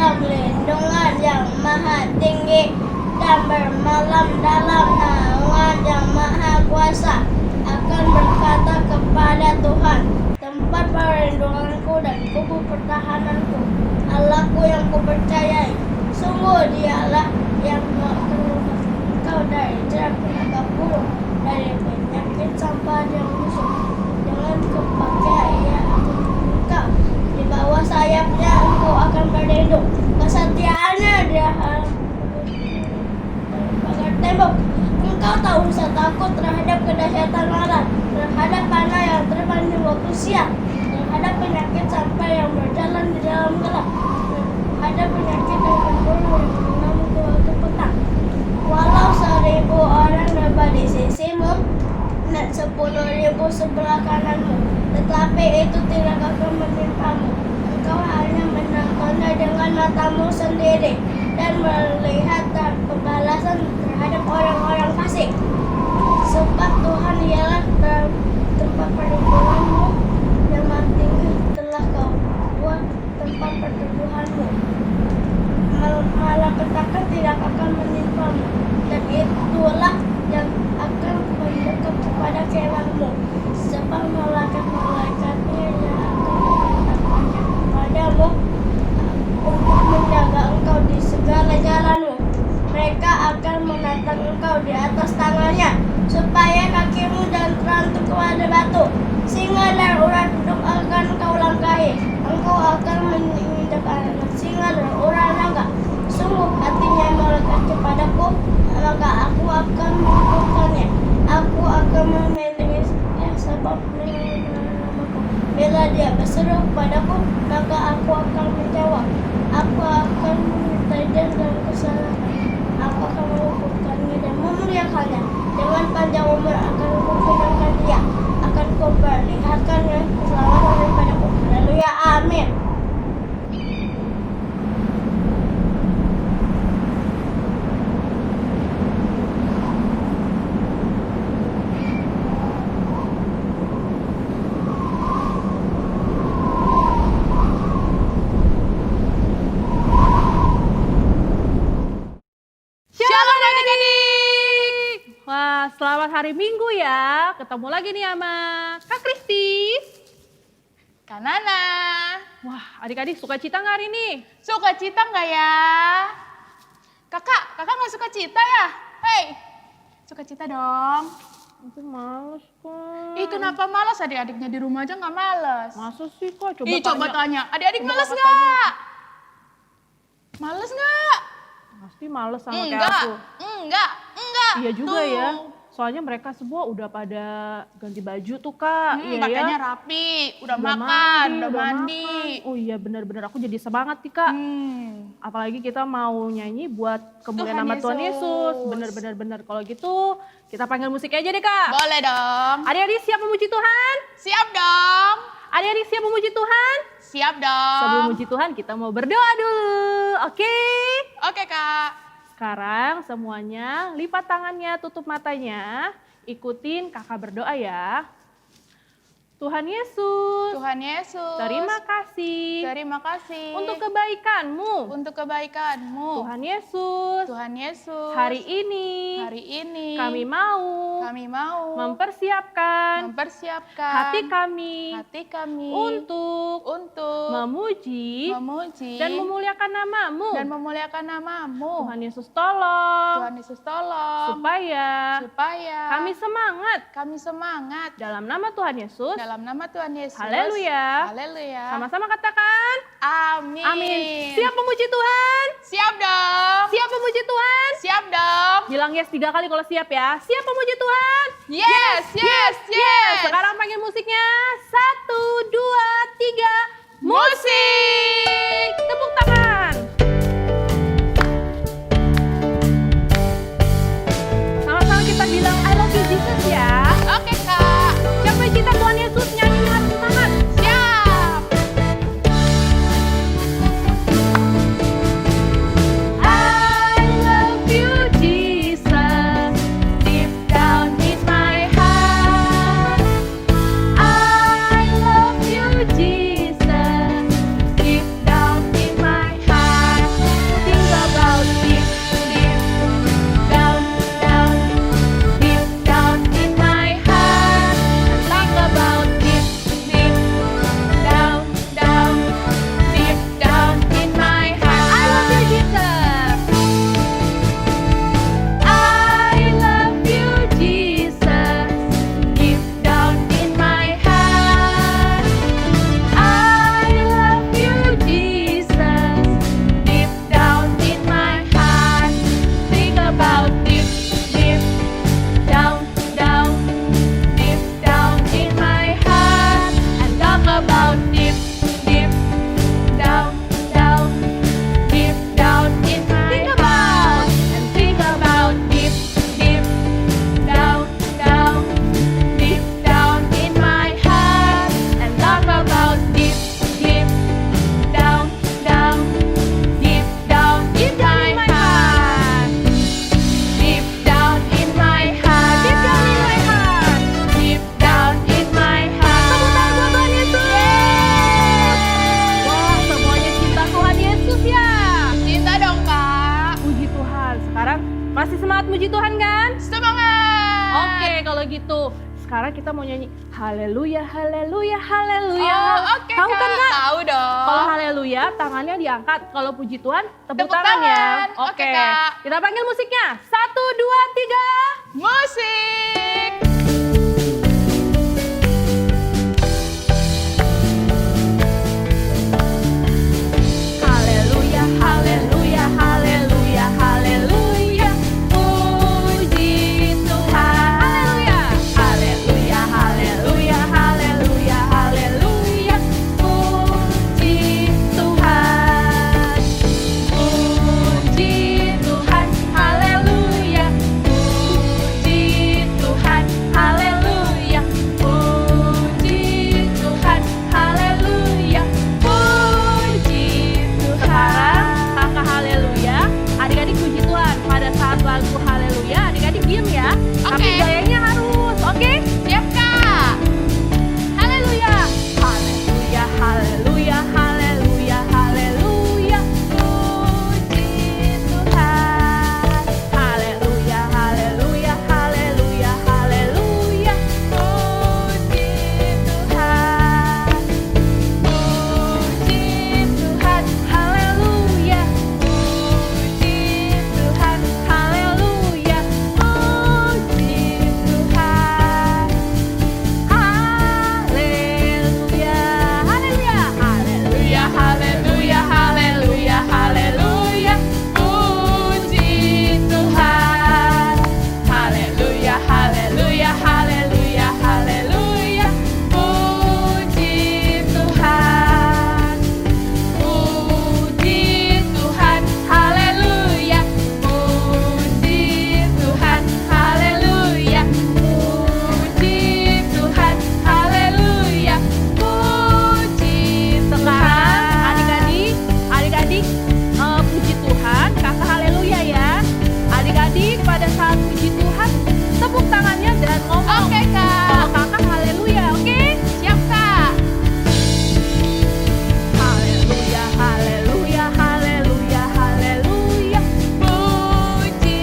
dalam lindungan yang maha tinggi dan bermalam dalam naungan yang maha kuasa. Akan berkata kepada Tuhan, tempat perlindunganku dan kubu pertahananku, Allahku yang kupercayai. Sungguh dialah yang mengeluarkan engkau dari jerat penagak burung, dari penyakit sampah yang musuh. Dengan kepakai ia akan engkau, di bawah sayapnya engkau akan berlindung. Kesetiaannya dia pagar tembok. Engkau tak usah takut terhadap kedahsyatan malam, terhadap panah yang terbang di waktu siang, terhadap penyakit sampah yang berjalan di dalam gelap, terhadap penyakit yang berburu yang mengamuk di waktu petang. Walau 1000 orang dapat di sisimu dan 10.000 sebelah kananmu, tetapi itu tidak akan menimpamu. Engkau hanya menontonnya dengan matamu sendiri dan melihat pembalasan terhadap orang-orang fasik. Sebab Tuhan ialah tempat perlindunganmu, yang maha tinggi telah kau buat tempat perteduhanmu. Malapetaka tidak akan menimpamu, dan itulah yang akan mendekat kepada kemahmu. Sebab malaikat-malaikatnya yang akan mendatangkannya kepadamu untuk menjaga engkau di segala jalanmu. Mereka akan menatang engkau di atas tangannya, supaya kakimu dan terantuk kepada batu. Singa dan ular duduk akan engkau langkahi. Engkau akan menginjak anak singa dan ular naga. Sungguh hatinya melekat kepadaku, maka aku akan mengumpulkannya. Aku akan memilihnya sebab namaku. Bila dia berseru kepadaku, maka aku akan menjawab. Aku akan meminta dia dalam kesalahan. Aku akan mengumpulkannya dan memuliakannya. Dengan panjang umur akan kukumpulkan dia. Akan kuperlihatkannya keselamatan daripadaku. Haleluya, amin. Shalom adik-adik. Wah, selamat hari Minggu ya. Ketemu lagi nih sama Kak Kristi. Kak Nana, Wah, adik-adik suka cita nggak hari ini? suka cita nggak ya? Kakak nggak suka cita ya? Hei, suka cita dong. Aku males kok. Ih, kenapa malas? Adik-adiknya di rumah aja nggak malas. Masa sih kok? Coba tanya. Adik-adik Coba malas Kakak nggak? Malas nggak? Pasti males sama kayak aku. Enggak. Iya juga Tuh. ya. Soalnya mereka semua udah pada ganti baju tuh Kak. Iya Pakainya ya. rapi, udah makan, udah mandi. makan. Oh iya benar-benar aku jadi semangat nih Kak. Apalagi kita mau nyanyi buat kemuliaan Tuhan nama Tuhan Yesus. Yesus. Bener-bener. Kalau gitu kita panggil musik aja deh Kak. Boleh dong. Adik-adik siap memuji Tuhan? Siap dong. Adik-adik siap memuji Tuhan? Siap dong. Sebelum memuji Tuhan kita mau berdoa dulu. Oke? Oke, Kak. Sekarang semuanya lipat tangannya, tutup matanya. Ikutin kakak berdoa ya. Tuhan Yesus, Tuhan Yesus. terima kasih Terima kasih. untuk kebaikan-Mu. Untuk kebaikan-Mu. Tuhan Yesus, Tuhan Yesus. hari ini kami mau mempersiapkan hati kami untuk memuji dan memuliakan nama-Mu. Tuhan Yesus tolong supaya kami semangat dalam nama Tuhan Yesus. dalam nama Tuhan Yesus. Haleluya. Haleluya. Sama-sama katakan. Amin. Amin. Siap memuji Tuhan? Siap dong. Siap memuji Tuhan? Siap dong. Bilang yes 3 kali kalau siap ya. Siap memuji Tuhan? Yes, yes, yes. Sekarang panggil musiknya. 1, 2, 3. Musik. Tepuk tangan. Sama-sama kita bilang I love you Jesus ya. Oke, Kak. Siapa yang cinta Tuhan Yesus nyanyi dengan semangat? Siap. I love you Jesus, deep down in my heart. gitu. Sekarang kita mau nyanyi haleluya, haleluya, haleluya. Oh, oke, Tahu kan Kak? Kak? Tahu dong. Kalau haleluya tangannya diangkat, kalau puji Tuhan tepuk Tepuk tangan ya. tangan. Oke, Kak. Kita panggil musiknya. 1, 2, 3. Musik. Haleluya, haleluya, haleluya, haleluya. Puji Tuhan. Haleluya, haleluya, haleluya, haleluya. Puji Tuhan. Puji Tuhan. Haleluya. Puji Tuhan. Haleluya. Puji Tuhan. Haleluya. Puji Tuhan. Sekarang kakak haleluya, adik-adik puji Tuhan. Pada saat lagu haleluya, adik-adik diem ya. Tapi Oke. gayanya harus, oke? Siap, Kak. Haleluya. Haleluya, haleluya, haleluya, haleluya. Puji Tuhan. Haleluya, haleluya, haleluya, haleluya. Puji Tuhan. Puji Tuhan, haleluya. Puji Tuhan, haleluya. Puji Tuhan. Haleluya, haleluya, haleluya, haleluya, haleluya. Puji Tuhan. Haleluya, haleluya, haleluya, haleluya. Puji Tuhan. Puji Tuhan, haleluya. Puji Tuhan, haleluya. Puji Tuhan, haleluya. Puji. Sekarang adik-adik puji Tuhan, kakak haleluya ya. Adik-adik pada saat puji Tuhan tepuk tangannya dan ngomong. Oke, Kak. Kalau kakak haleluya, oke? Siap, Kak. Haleluya, haleluya, haleluya, haleluya. Puji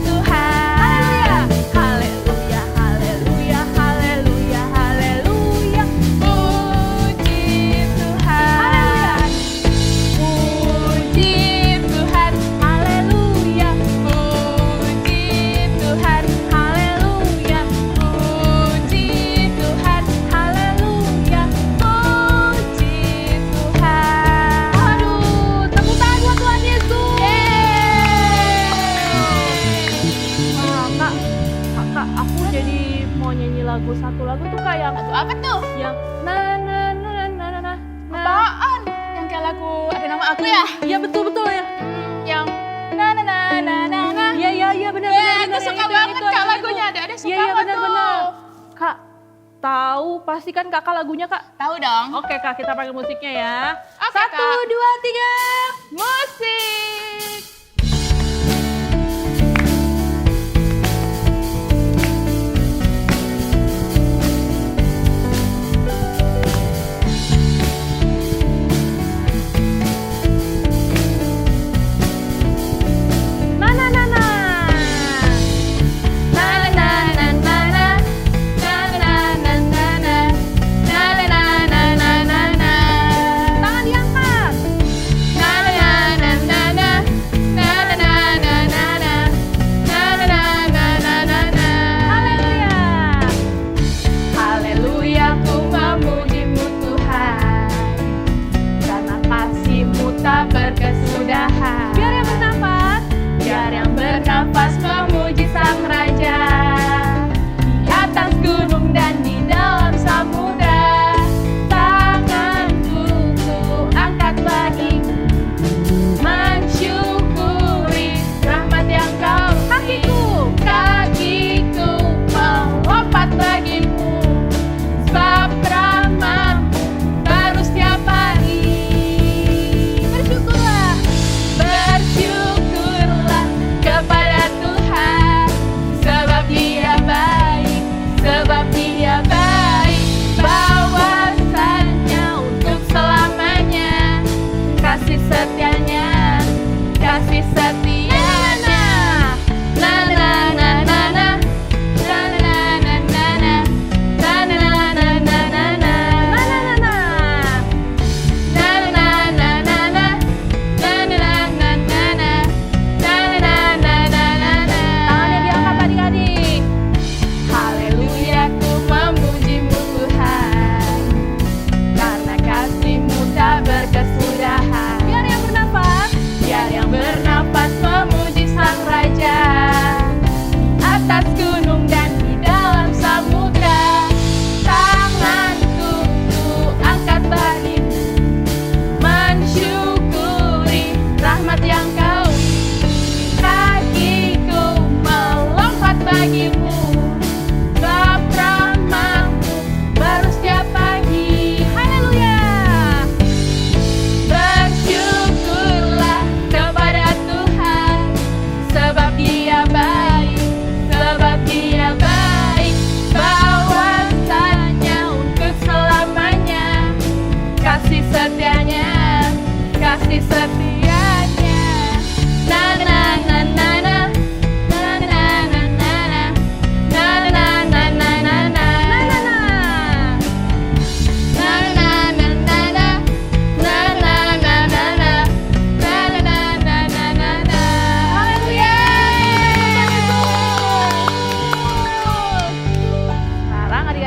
Tuhan. Haleluya, haleluya, haleluya, haleluya. Puji Tuhan. Puji Tuhan. Haleluya. Puji Tuhan. Haleluya. Puji Tuhan. Haleluya. Puji Tuhan. Aduh, tepuk tangan buat Tuhan Yesus. Wah, Kak, aku jadi mau nyanyi satu lagu tuh kayak Lagu apa tuh? yang na na na na na na. Apaan? Yang kayak lagu ada nama aku ya? Iya betul ya. Yang na na na na na na. Iya benar. Aku suka banget Kak lagunya. Ada suka Iya banget benar. tuh. Kak, tahu pasti kan kakak lagunya Kak? Tahu dong. Oke Kak, kita panggil musiknya ya. Oke, 1, Kak. 2, 3. Musik. Na na na na. Na na na na na. Na na na na na. Na na na na na na. Tangan diangkat. Na na na na na.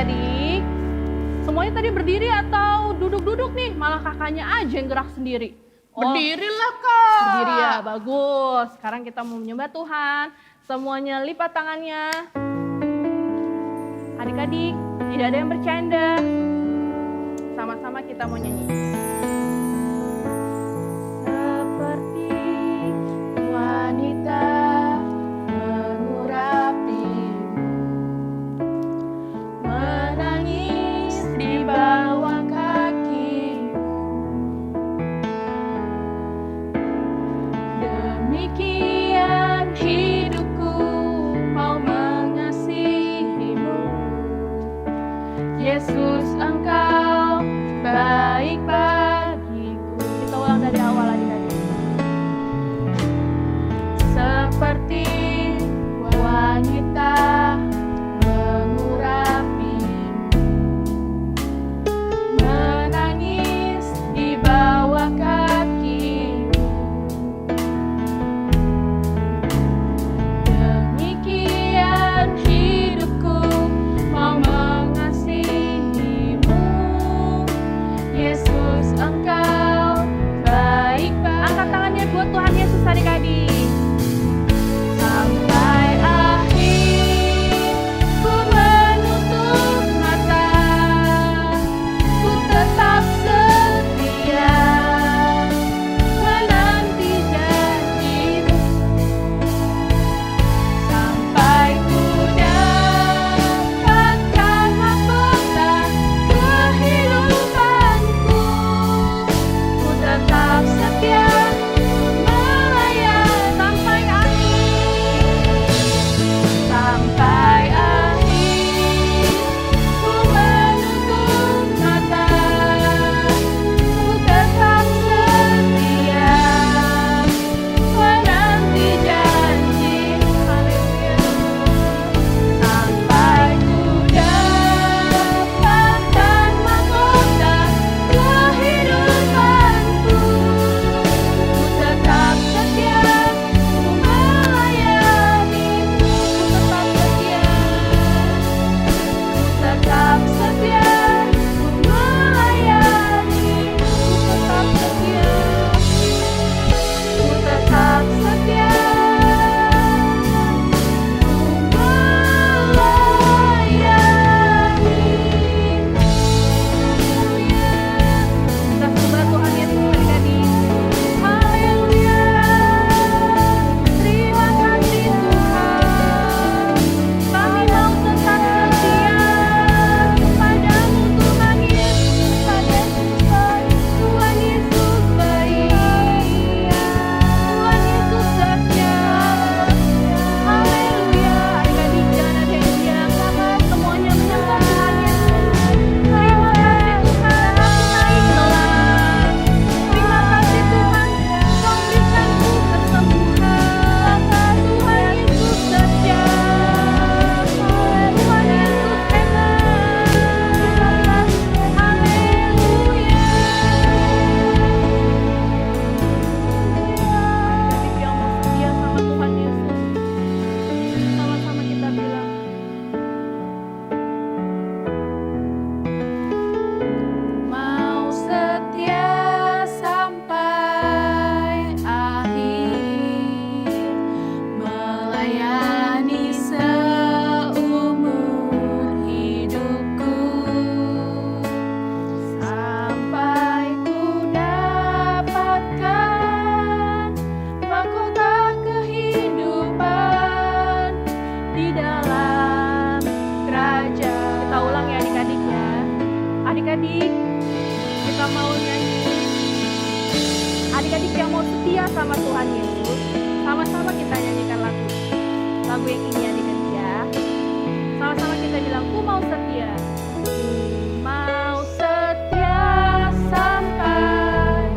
adik-adik. Semuanya tadi berdiri atau duduk-duduk nih? Malah kakaknya aja yang gerak sendiri. Berdirilah kak. Berdiri ya, bagus. Sekarang kita mau menyembah Tuhan. Semuanya lipat tangannya. Adik-adik, tidak ada yang bercanda. Sama-sama kita mau nyanyi. Seperti wanita mengurapimu, menangis di bawah kakimu. Demikian hidupku mau mengasihimu. Yesus, Engkau baik bagiku. Kita ulang dari awal adik-adik. Seperti wanita mengurapimu, menangis di bawah kakimu. Demikian hidupku mau mengasihimu. Yesus, Engkau baik. Angkat tangannya buat Tuhan Yesus adik-adik. Sampai akhir ku menutup mata, ku tetap setia menanti janjimu. Sampai ku dapatkan mahkota kehidupanku, ku tetap setia melayani sampai akhir. Sampai akhir ku menutup mata, ku tetap setia menanti janji-Mu. Haleluya. Sampai ku dapatkan mahkota kehidupanku, ku tetap setia melayani-Mu. Ku tetap setia melayani-Mu. Ku tetap setia kita sembah Tuhan Yesus adik-adik. Haleluya. Terima kasih Tuhan. Kami mau tetap setia kepadamu Tuhan Yesus. Tuhan Yesus baik. Tuhan Yesus setia. Haleluya. Adik-adik jangan ada yang diam. Semuanya menyembah Tuhan Yesus. Terima kasih Tuhan, aku naik kelas. Terima kasih Tuhan, Kau berikanku kesembuhan. Tuhan Yesus setia. Tuhan Yesus enak. Haleluya. Adik-adik yang mau setia sama Tuhan Yesus, sama-sama kita bilang, mau setia sampai akhir, melayani seumur hidupku, sampai ku dapatkan mahkota kehidupan di dalam kerajaan. Kita ulang ya adik-adik ya. Adik-adik, kita mau nyanyi. Adik-adik yang mau setia sama Tuhan Yesus, sama-sama kita nyanyikan lagu yang ini adik-adik ya. Sama-sama kita bilang, ku mau setia. Mau setia sampai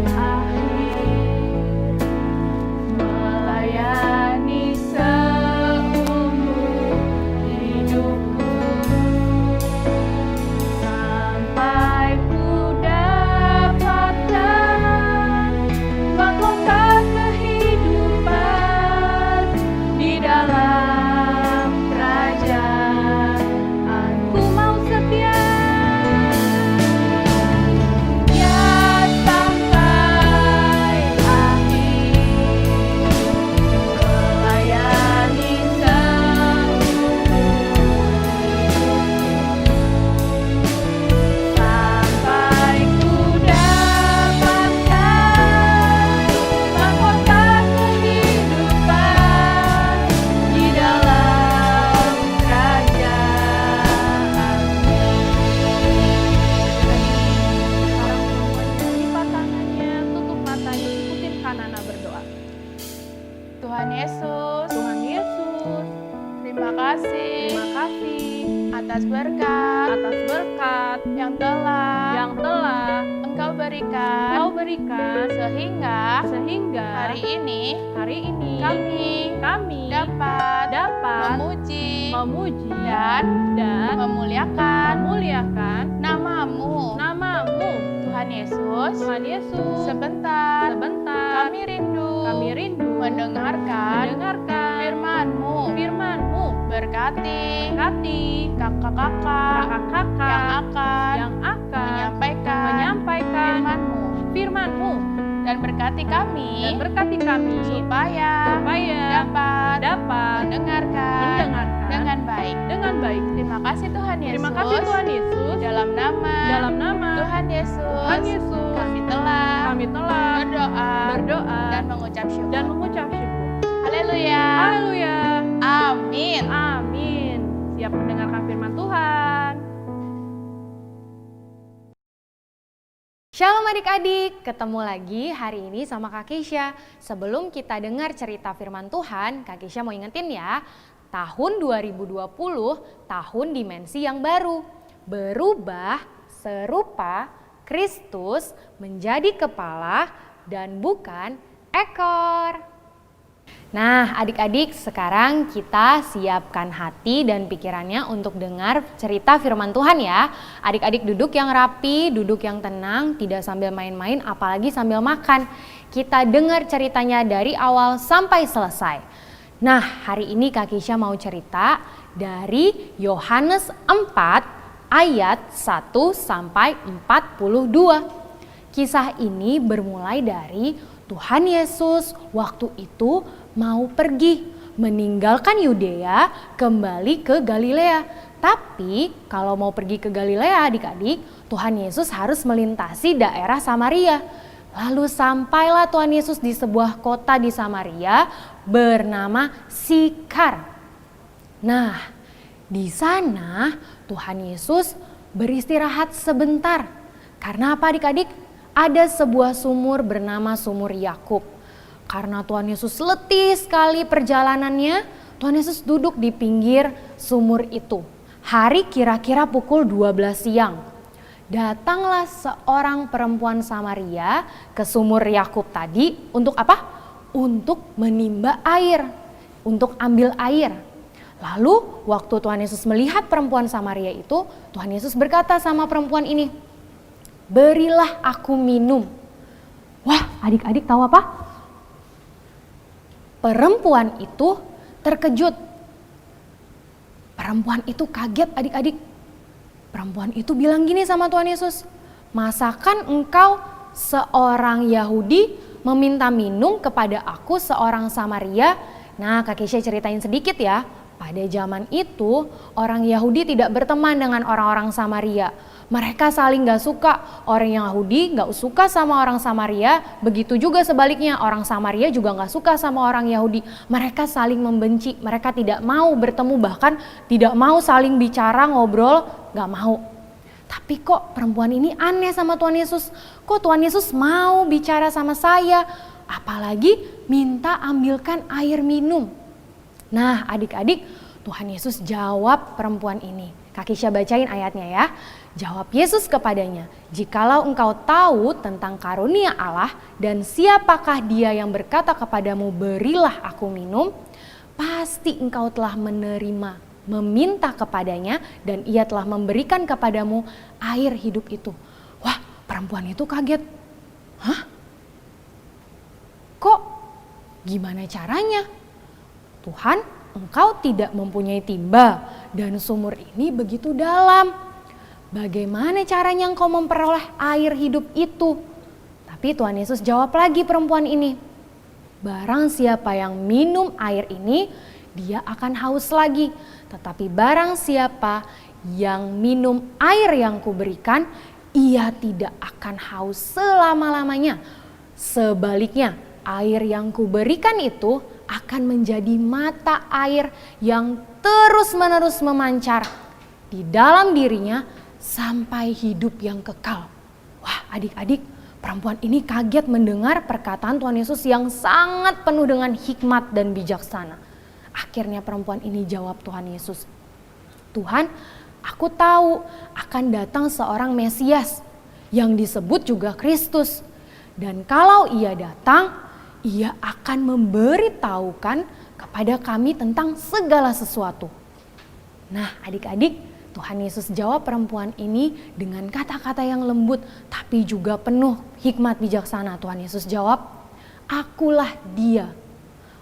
akhir, melayani seumur hidupku, sampai ku dapatkan mahkota kehidupan di dalam kerajaan atas berkat yang yang telah Engkau berikan sehingga hari ini kami dapat memuji dan memuliakan namamu. Tuhan Yesus, sebentar kami rindu mendengarkan firman-Mu. Berkati kakak-kakak yang akan menyampaikan firman-Mu. Dan berkati kami supaya dapat mendengarkan dengan baik. Terima kasih Tuhan Yesus. Dalam nama Tuhan Yesus, kami telah berdoa dan mengucap syukur. Haleluya. Amin. Siap mendengarkan firman Tuhan. Shalom adik-adik, ketemu lagi hari ini sama Kak Keisha. Sebelum kita dengar cerita firman Tuhan, Kak Keisha mau ingetin ya, tahun 2020 tahun dimensi yang baru. Berubah serupa Kristus menjadi kepala dan bukan ekor. Nah adik-adik, sekarang kita siapkan hati dan pikirannya untuk dengar cerita firman Tuhan ya. Adik-adik duduk yang rapi, duduk yang tenang, tidak sambil main-main apalagi sambil makan. Kita dengar ceritanya dari awal sampai selesai. Nah hari ini Kak Keisha mau cerita dari Yohanes 4 ayat 1 sampai 42. Kisah ini bermulai dari Tuhan Yesus waktu itu mau pergi meninggalkan Yudea kembali ke Galilea. Tapi kalau mau pergi ke Galilea adik-adik, Tuhan Yesus harus melintasi daerah Samaria. Lalu sampailah Tuhan Yesus di sebuah kota di Samaria bernama Sikar. Nah, di sana Tuhan Yesus beristirahat sebentar. Karena apa adik-adik? Ada sebuah sumur bernama Sumur Yakub. Karena Tuhan Yesus letih sekali perjalanannya, Tuhan Yesus duduk di pinggir sumur itu. Hari kira-kira pukul 12 siang. Datanglah seorang perempuan Samaria ke sumur Yakub tadi untuk apa? Untuk menimba air, untuk ambil air. Lalu waktu Tuhan Yesus melihat perempuan Samaria itu, Tuhan Yesus berkata sama perempuan ini, "Berilah aku minum." Wah, adik-adik tahu apa? Perempuan itu terkejut. Perempuan itu kaget adik-adik. Perempuan itu bilang gini sama Tuhan Yesus, "Masakan engkau seorang Yahudi meminta minum kepada aku seorang Samaria?" Nah Kak Keisha ceritain sedikit ya. Pada zaman itu orang Yahudi tidak berteman dengan orang-orang Samaria. Mereka saling gak suka, orang Yahudi gak suka sama orang Samaria, begitu juga sebaliknya orang Samaria juga gak suka sama orang Yahudi. Mereka saling membenci, mereka tidak mau bertemu, bahkan tidak mau saling bicara, ngobrol, gak mau. Tapi kok perempuan ini aneh sama Tuhan Yesus, kok Tuhan Yesus mau bicara sama saya, apalagi minta ambilkan air minum. Nah adik-adik, Tuhan Yesus jawab perempuan ini. Kak Keisha bacain ayatnya ya. Jawab Yesus kepadanya, "Jikalau engkau tahu tentang karunia Allah dan siapakah dia yang berkata kepadamu, berilah aku minum, pasti engkau telah meminta kepadanya dan ia telah memberikan kepadamu air hidup itu." Wah, perempuan itu kaget. Hah? Kok? Gimana caranya? "Tuhan, engkau tidak mempunyai timba dan sumur ini begitu dalam. Bagaimana caranya engkau memperoleh air hidup itu?" Tapi Tuhan Yesus jawab lagi perempuan ini, "Barang siapa yang minum air ini, dia akan haus lagi. Tetapi barang siapa yang minum air yang kuberikan, ia tidak akan haus selama-lamanya. Sebaliknya, air yang kuberikan itu akan menjadi mata air yang terus-menerus memancar di dalam dirinya sampai hidup yang kekal." Wah adik-adik, perempuan ini kaget mendengar perkataan Tuhan Yesus yang sangat penuh dengan hikmat dan bijaksana. Akhirnya perempuan ini jawab Tuhan Yesus, "Tuhan, aku tahu akan datang seorang Mesias yang disebut juga Kristus. Dan kalau ia datang, ia akan memberitahukan kepada kami tentang segala sesuatu. Nah adik-adik, Tuhan Yesus jawab perempuan ini dengan kata-kata yang lembut tapi juga penuh hikmat bijaksana. Tuhan Yesus jawab, akulah dia,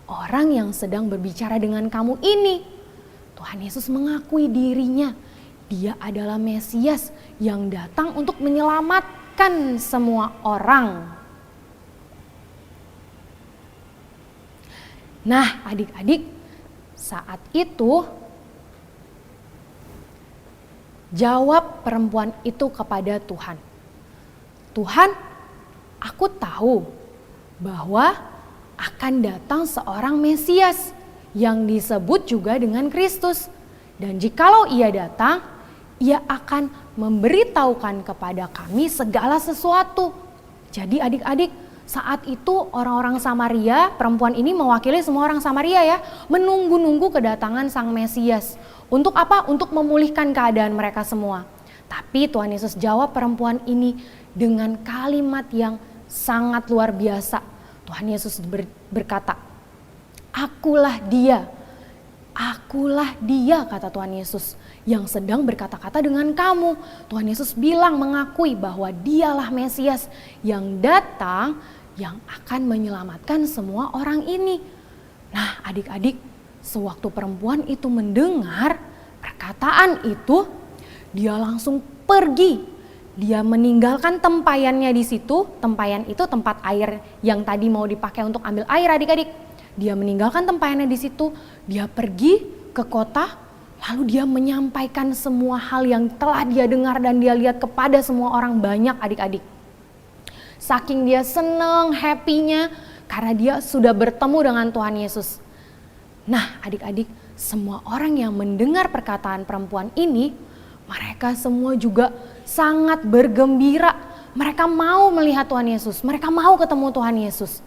orang yang sedang berbicara dengan kamu ini. Tuhan Yesus mengakui dirinya, dia adalah Mesias yang datang untuk menyelamatkan semua orang. Nah adik-adik, saat itu jawab perempuan itu kepada Tuhan. Tuhan, aku tahu bahwa akan datang seorang Mesias yang disebut juga dengan Kristus. Dan jikalau ia datang, ia akan memberitahukan kepada kami segala sesuatu. Jadi adik-adik, saat itu orang-orang Samaria, perempuan ini mewakili semua orang Samaria ya, menunggu-nunggu kedatangan Sang Mesias. Untuk apa? Untuk memulihkan keadaan mereka semua. Tapi Tuhan Yesus jawab perempuan ini dengan kalimat yang sangat luar biasa. Tuhan Yesus berkata, akulah dia kata Tuhan Yesus yang sedang berkata-kata dengan kamu. Tuhan Yesus bilang mengakui bahwa dialah Mesias yang datang yang akan menyelamatkan semua orang ini. Nah adik-adik, sewaktu perempuan itu mendengar perkataan itu, dia langsung pergi. Dia meninggalkan tempayannya di situ. Tempayan itu tempat air yang tadi mau dipakai untuk ambil air adik-adik. Dia meninggalkan tempayannya di situ. Dia pergi ke kota. Lalu dia menyampaikan semua hal yang telah dia dengar dan dia lihat kepada semua orang banyak adik-adik. Saking dia senang, happy-nya karena dia sudah bertemu dengan Tuhan Yesus. Nah adik-adik, semua orang yang mendengar perkataan perempuan ini, mereka semua juga sangat bergembira. Mereka mau melihat Tuhan Yesus, mereka mau ketemu Tuhan Yesus.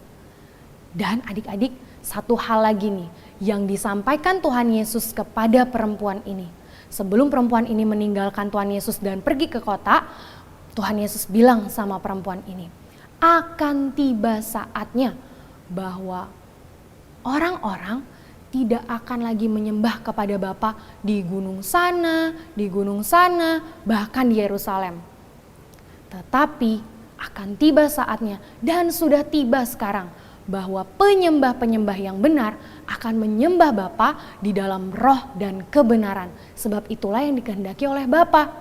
Dan adik-adik, satu hal lagi nih yang disampaikan Tuhan Yesus kepada perempuan ini. Sebelum perempuan ini meninggalkan Tuhan Yesus dan pergi ke kota, Tuhan Yesus bilang sama perempuan ini, akan tiba saatnya bahwa orang-orang tidak akan lagi menyembah kepada Bapa di gunung sana, bahkan di Yerusalem. Tetapi akan tiba saatnya dan sudah tiba sekarang bahwa penyembah-penyembah yang benar akan menyembah Bapa di dalam roh dan kebenaran. Sebab itulah yang dikehendaki oleh Bapa.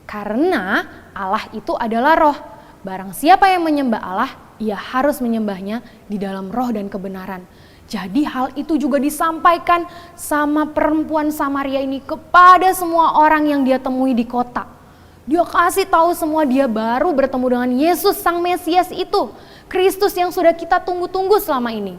Karena Allah itu adalah roh. Barang siapa yang menyembah Allah, ia harus menyembahnya di dalam roh dan kebenaran. Jadi hal itu juga disampaikan sama perempuan Samaria ini kepada semua orang yang dia temui di kota. Dia kasih tahu semua dia baru bertemu dengan Yesus Sang Mesias itu. Kristus yang sudah kita tunggu-tunggu selama ini.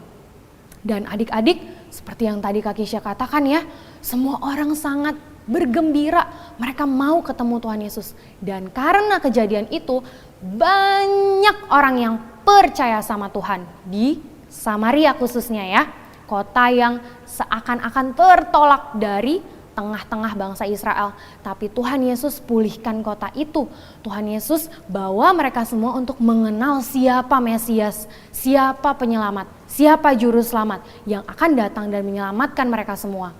Dan adik-adik, seperti yang tadi Kak Kisha katakan ya, semua orang sangat bergembira. Mereka mau ketemu Tuhan Yesus. Dan karena kejadian itu, banyak orang yang percaya sama Tuhan di Samaria khususnya ya. Kota yang seakan-akan tertolak dari tengah-tengah bangsa Israel. Tapi Tuhan Yesus pulihkan kota itu. Tuhan Yesus bawa mereka semua untuk mengenal siapa Mesias, siapa penyelamat, siapa juru selamat yang akan datang dan menyelamatkan mereka semua.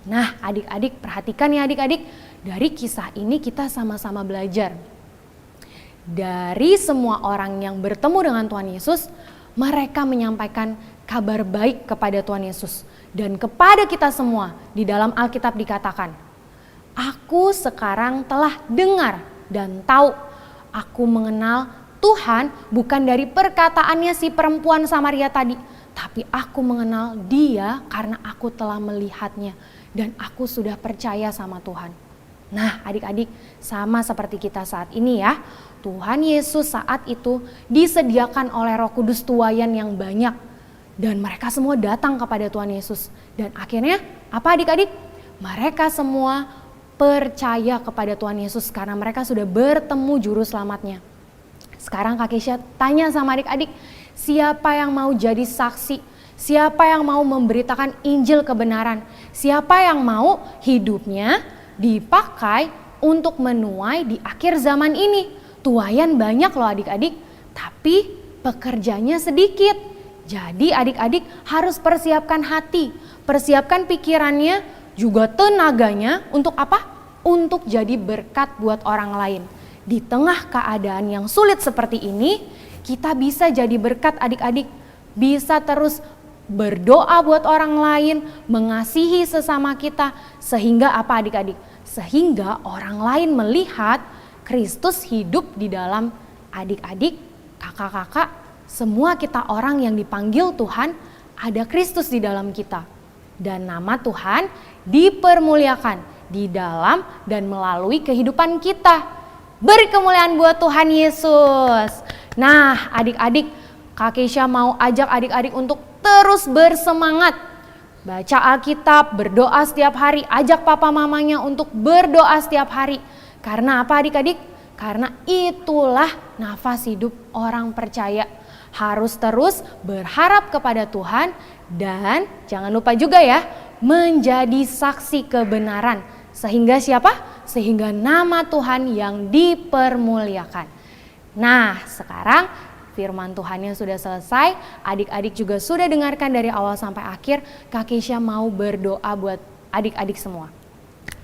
Nah adik-adik, perhatikan ya adik-adik, dari kisah ini kita sama-sama belajar. Dari semua orang yang bertemu dengan Tuhan Yesus, mereka menyampaikan kabar baik kepada Tuhan Yesus. Dan kepada kita semua di dalam Alkitab dikatakan, aku sekarang telah dengar dan tahu, aku mengenal Tuhan bukan dari perkataannya si perempuan Samaria tadi, tapi aku mengenal Dia karena aku telah melihatnya dan aku sudah percaya sama Tuhan. Nah adik-adik, sama seperti kita saat ini ya, Tuhan Yesus saat itu disediakan oleh Roh Kudus tuaian yang banyak. Dan mereka semua datang kepada Tuhan Yesus. Dan akhirnya apa adik-adik? Mereka semua percaya kepada Tuhan Yesus karena mereka sudah bertemu juru selamatnya. Sekarang Kak Kisha tanya sama adik-adik, siapa yang mau jadi saksi? Siapa yang mau memberitakan Injil kebenaran? Siapa yang mau hidupnya dipakai untuk menuai di akhir zaman ini. Tuaian banyak loh adik-adik, tapi pekerjanya sedikit. Jadi adik-adik harus persiapkan hati, persiapkan pikirannya, juga tenaganya untuk apa? Untuk jadi berkat buat orang lain. Di tengah keadaan yang sulit seperti ini, kita bisa jadi berkat adik-adik. Bisa terus berdoa buat orang lain, mengasihi sesama kita. Sehingga apa adik-adik? Sehingga orang lain melihat Kristus hidup di dalam adik-adik, kakak-kakak, semua kita orang yang dipanggil Tuhan, ada Kristus di dalam kita. Dan nama Tuhan dipermuliakan di dalam dan melalui kehidupan kita. Beri kemuliaan buat Tuhan Yesus. Nah adik-adik, Kak Keisha mau ajak adik-adik untuk terus bersemangat. Baca Alkitab, berdoa setiap hari, ajak papa mamanya untuk berdoa setiap hari. Karena apa adik-adik? Karena itulah nafas hidup orang percaya. Harus terus berharap kepada Tuhan dan jangan lupa juga ya, menjadi saksi kebenaran. Sehingga siapa? Sehingga nama Tuhan yang dipermuliakan. Nah sekarang firman Tuhannya sudah selesai, adik-adik juga sudah dengarkan dari awal sampai akhir. Kak Keisha mau berdoa buat adik-adik semua.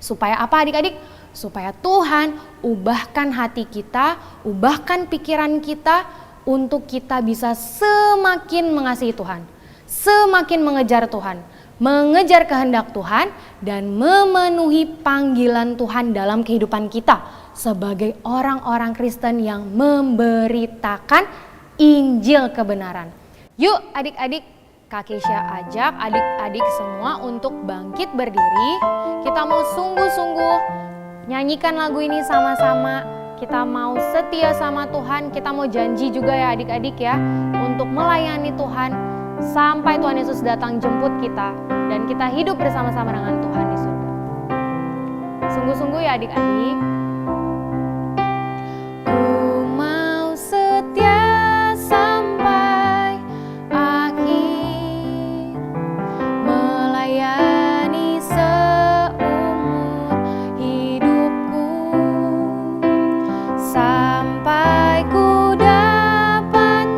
Supaya apa adik-adik? Supaya Tuhan ubahkan hati kita, ubahkan pikiran kita untuk kita bisa semakin mengasihi Tuhan, semakin mengejar Tuhan, mengejar kehendak Tuhan dan memenuhi panggilan Tuhan dalam kehidupan kita sebagai orang-orang Kristen yang memberitakan Injil kebenaran. Yuk adik-adik, Kak Keisha ajak adik-adik semua untuk bangkit berdiri. Kita mau sungguh-sungguh nyanyikan lagu ini sama-sama. Kita mau setia sama Tuhan, kita mau janji juga ya adik-adik ya, untuk melayani Tuhan sampai Tuhan Yesus datang jemput kita dan kita hidup bersama-sama dengan Tuhan di surga. Sungguh-sungguh ya adik-adik. Ku mau setia sampai akhir, melayani seumur hidupku, sampai ku dapatkan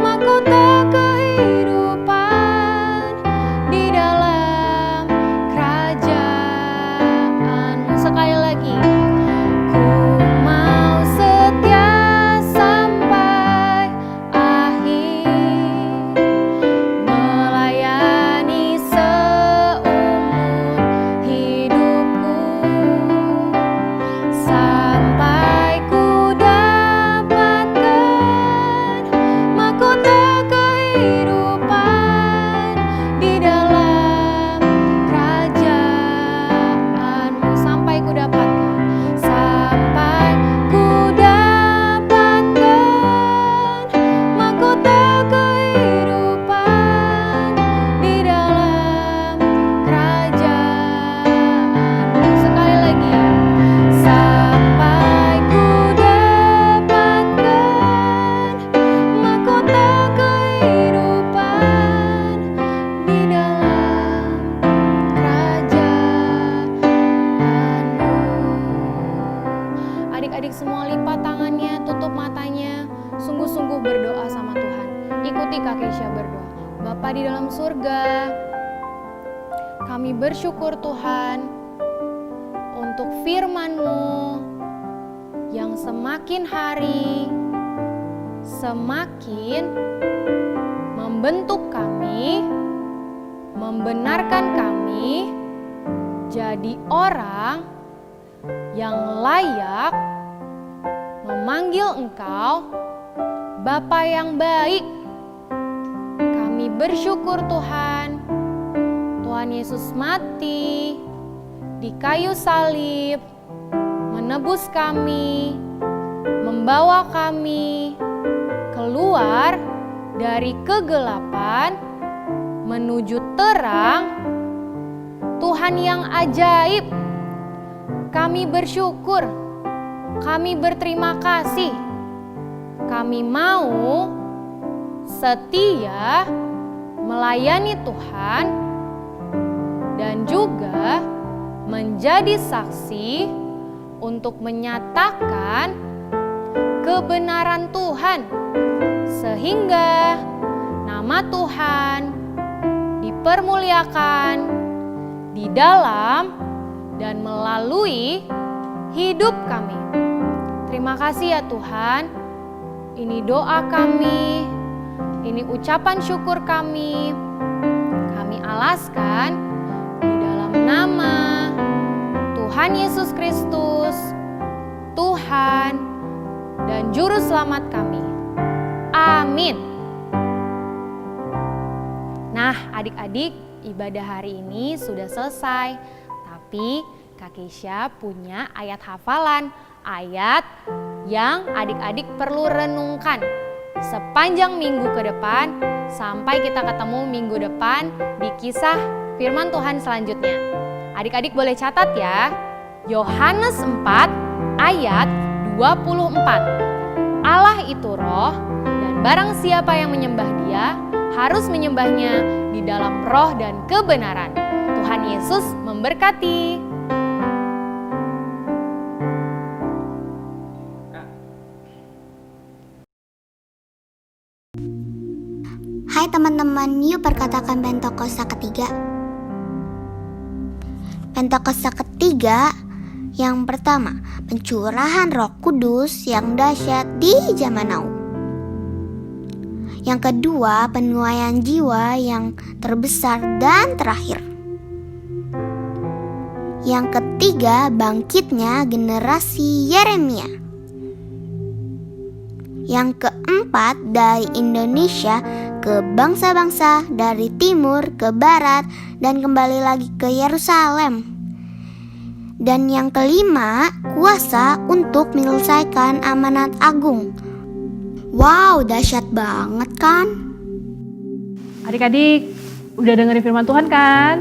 mahkota kehidupan di dalam kerajaan-Mu. Sekali lagi, ku mau setia sampai akhir, melayani seumur hidupku, sampai ku dapatkan mahkota kehidupan di dalam kerajaan-Mu. Sampai ku dapatkan, sampai ku dapatkan mahkota kehidupan di dalam kerajaan-Mu. Sekali lagi, sampai ku dapatkan mahkota kehidupan di dalam kerajaan-Mu. Adik-adik semua lipat tangannya, tutup matanya, sungguh-sungguh berdoa sama Tuhan. Ikuti Kak Keisha berdoa. Bapa di dalam surga, kami bersyukur Tuhan untuk firman-Mu yang semakin hari semakin membentuk kami, membenarkan kami jadi orang yang layak memanggil Engkau Bapa yang baik. Kami bersyukur Tuhan, Tuhan Yesus mati di kayu salib, menebus kami, membawa kami keluar dari kegelapan menuju terang Tuhan yang ajaib. Kami bersyukur, kami berterima kasih, kami mau setia melayani Tuhan dan juga menjadi saksi untuk menyatakan kebenaran Tuhan, sehingga nama Tuhan dipermuliakan di dalam dan melalui hidup kami. Terima kasih ya Tuhan, ini doa kami, ini ucapan syukur kami alaskan di dalam nama Tuhan Yesus Kristus, Tuhan dan Juru Selamat kami. Amin. Nah, adik-adik, ibadah hari ini sudah selesai. Tapi Kak Keisha punya ayat hafalan, ayat yang adik-adik perlu renungkan sepanjang minggu ke depan sampai kita ketemu minggu depan di kisah firman Tuhan selanjutnya. Adik-adik boleh catat ya. Yohanes 4 ayat 24. Allah itu roh, dan barang siapa yang menyembah Dia harus menyembahnya di dalam roh dan kebenaran. Tuhan Yesus memberkati. Hai teman-teman, yuk perkatakan Pentakosta ketiga. Pentakosta ketiga yang pertama, pencurahan Roh Kudus yang dahsyat di zaman now. Yang kedua, penuaian jiwa yang terbesar dan terakhir. Yang ketiga, bangkitnya generasi Yeremia. Yang keempat, dari Indonesia ke bangsa-bangsa, dari timur ke barat, dan kembali lagi ke Yerusalem. Dan yang kelima, kuasa untuk menyelesaikan amanat agung. Wow, dahsyat banget kan? Adik-adik, udah dengerin firman Tuhan kan?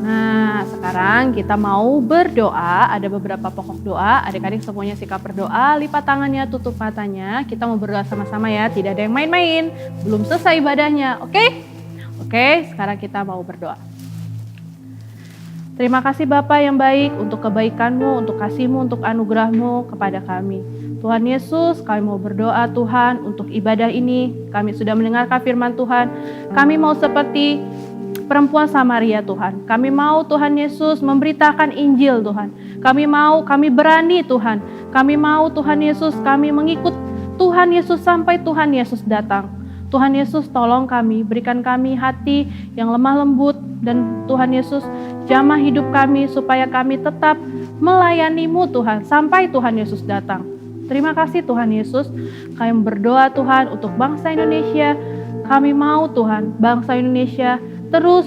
Nah, sekarang kita mau berdoa. Ada beberapa pokok doa. Adik-adik semuanya sikap berdoa, lipat tangannya, tutup matanya. Kita mau berdoa sama-sama ya, tidak ada yang main-main. Belum selesai ibadahnya, oke? Oke, sekarang kita mau berdoa. Terima kasih Bapa yang baik untuk kebaikan-Mu, untuk kasih-Mu, untuk anugerah-Mu kepada kami. Tuhan Yesus, kami mau berdoa Tuhan untuk ibadah ini. Kami sudah mendengarkan firman Tuhan. Kami mau seperti perempuan Samaria Tuhan. Kami mau Tuhan Yesus memberitakan Injil Tuhan. Kami berani Tuhan. Kami mau Tuhan Yesus, kami mengikut Tuhan Yesus sampai Tuhan Yesus datang. Tuhan Yesus tolong kami, berikan kami hati yang lemah lembut, dan Tuhan Yesus jamah hidup kami supaya kami tetap melayani-Mu Tuhan sampai Tuhan Yesus datang. Terima kasih Tuhan Yesus. Kami berdoa Tuhan untuk bangsa Indonesia. Kami mau Tuhan bangsa Indonesia terus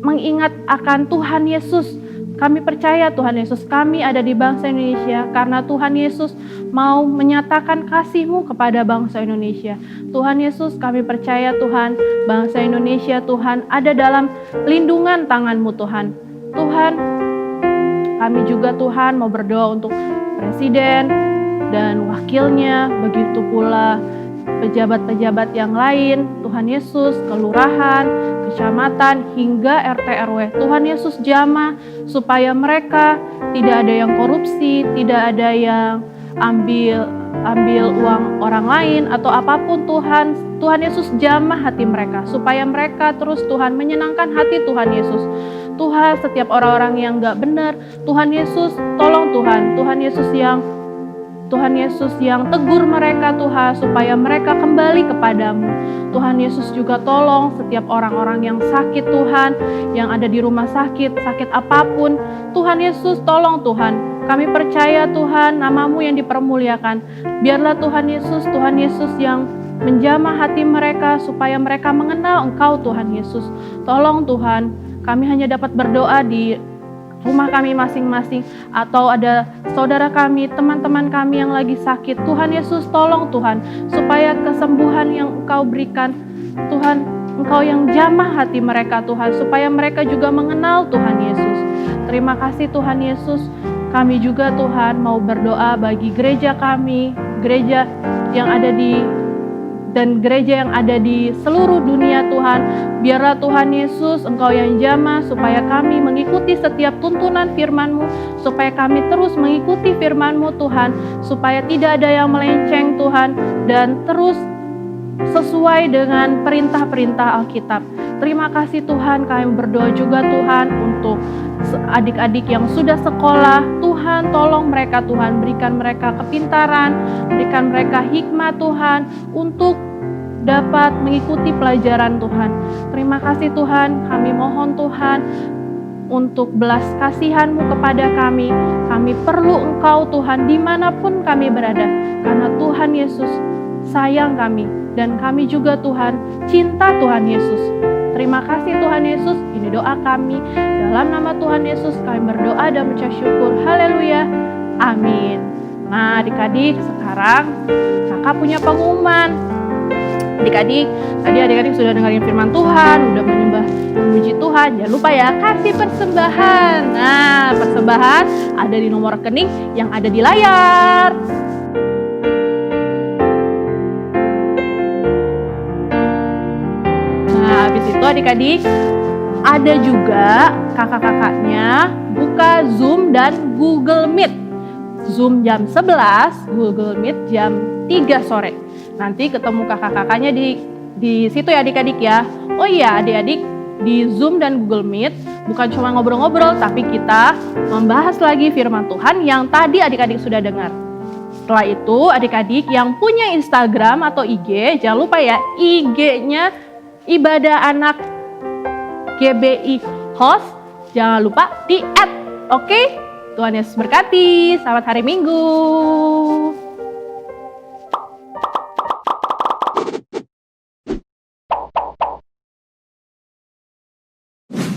mengingat akan Tuhan Yesus. Kami percaya Tuhan Yesus, kami ada di bangsa Indonesia karena Tuhan Yesus mau menyatakan kasih-Mu kepada bangsa Indonesia. Tuhan Yesus, kami percaya Tuhan, bangsa Indonesia Tuhan ada dalam lindungan tangan-Mu Tuhan. Tuhan, kami juga Tuhan mau berdoa untuk presiden dan wakilnya, begitu pula pejabat-pejabat yang lain, Tuhan Yesus, kelurahan, kecamatan, hingga RT RW. Tuhan Yesus jamah supaya mereka tidak ada yang korupsi, tidak ada yang ambil uang orang lain atau apapun Tuhan. Tuhan Yesus jamah hati mereka supaya mereka terus Tuhan menyenangkan hati Tuhan Yesus. Tuhan, setiap orang-orang yang gak benar, Tuhan Yesus tolong Tuhan. Tuhan Yesus yang tegur mereka Tuhan supaya mereka kembali kepadamu. Tuhan Yesus juga tolong setiap orang-orang yang sakit Tuhan, yang ada di rumah sakit apapun. Tuhan Yesus tolong Tuhan. Kami percaya Tuhan, nama-Mu yang dipermuliakan. Biarlah Tuhan Yesus yang menjamah hati mereka supaya mereka mengenal Engkau Tuhan Yesus. Tolong Tuhan, kami hanya dapat berdoa di rumah kami masing-masing, atau ada saudara kami, teman-teman kami yang lagi sakit. Tuhan Yesus tolong Tuhan, supaya kesembuhan yang Engkau berikan, Tuhan, Engkau yang jamah hati mereka Tuhan, supaya mereka juga mengenal Tuhan Yesus. Terima kasih Tuhan Yesus. Kami juga Tuhan mau berdoa bagi gereja kami, gereja yang ada di dan gereja yang ada di seluruh dunia Tuhan. Biarlah Tuhan Yesus Engkau yang jamah supaya kami mengikuti setiap tuntunan firman-Mu, supaya kami terus mengikuti firman-Mu Tuhan, supaya tidak ada yang melenceng Tuhan, dan terus sesuai dengan perintah-perintah Alkitab. Terima kasih Tuhan, kami berdoa juga Tuhan untuk adik-adik yang sudah sekolah. Tuhan tolong mereka Tuhan, berikan mereka kepintaran, berikan mereka hikmat Tuhan untuk dapat mengikuti pelajaran Tuhan. Terima kasih Tuhan, kami mohon Tuhan untuk belas kasihan-Mu kepada kami. Kami perlu Engkau Tuhan dimanapun kami berada, karena Tuhan Yesus sayang kami, dan kami juga Tuhan cinta Tuhan Yesus. Terima kasih Tuhan Yesus, ini doa kami. Dalam nama Tuhan Yesus kami berdoa dan mengucap syukur. Haleluya. Amin. Nah adik-adik, sekarang kakak punya pengumuman. Adik-adik, tadi adik-adik sudah dengerin firman Tuhan, udah menyembah, memuji Tuhan. Jangan lupa ya, kasih persembahan. Nah, persembahan ada di nomor rekening yang ada di layar. Nah, habis itu adik-adik, ada juga kakak-kakaknya buka Zoom dan Google Meet. Zoom jam 11, Google Meet jam 3 sore. Nanti ketemu kakak-kakaknya di situ ya adik-adik ya. Oh iya adik-adik, di Zoom dan Google Meet bukan cuma ngobrol-ngobrol, tapi kita membahas lagi firman Tuhan yang tadi adik-adik sudah dengar. Setelah itu adik-adik yang punya Instagram atau IG, jangan lupa ya IG-nya Ibadah Anak GBI Host, jangan lupa di add. Oke? Tuhan Yesus berkati. Selamat hari Minggu.